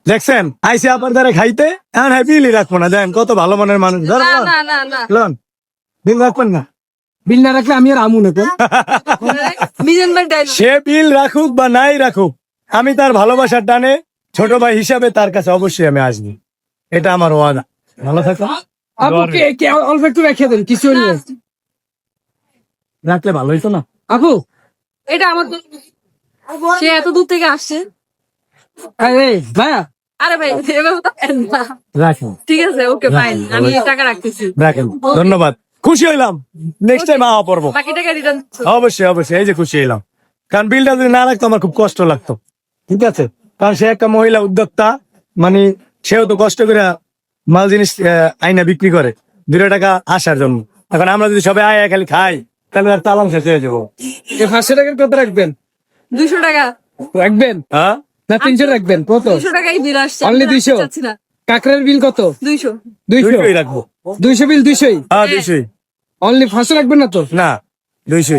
দেখছেন আইসি আপার দ্বারা খাইতে এখন হ্যাঁ বিলই রাখবো না। দেন কত ভালো মনের মানুষ। ধরো, না না না না লন বিল রাখবেন না। বিল না রাখলে আমি আর আমু না তো। মিজান ভাই ডায়লগ সে বিল রাখুক বা নাই রাখুক, আমি তার ভালোবাসার টানে ছোট ভাই হিসাবে তার কাছে অবশ্যই আমি আসবি। এটা আমার ওয়াদা। ভালো থাকো। আপু কে অল্প একটু রেখে দেন, কিছু হইলে রাখলে ভালো হইতো না? আপু। এটা আমার সে এত দূর থেকে আসছে। আরে ভাইয়া আরে ভাই এভাবে তো করেন না। রাখেন, ঠিক আছে ওকে ফাইন, আমি টাকা রাখতেছি। রাখেন। ধন্যবাদ, খুশি হইলাম। নেক্সট টাইম আওয়া পড়বো। বাকি টাকা রিটার্ন। অবশ্যই অবশ্যই, এই যে খুশি হইলাম। কারণ বিলটা যদি না রাখতো আমার খুব কষ্ট লাগতো। ঠিক আছে, কারণ সে একটা মহিলা উদ্যোক্তা, মানে সেও তো কষ্ট করে মাল জিনিস আইনা বিক্রি করে 2 টাকা আসার জন্য। এখন আমরা যদি সবাই আয় খালি খাই তাহলে আর তালাম শেষ হয়ে যাবো। 500 টাকার কত রাখবেন? 200 টাকা। রাখবেন হ্যাঁ, না 300 রাখবেন? কত? 200 টাকাই বিল আসছে। Only আমি 200? রাখতে চাচ্ছি না। কাকরের বিল কত? 200। 200 রাখবো। 200 বিল 200 হ্যাঁ 200। অনলি 500 রাখবেন না তো? না 200।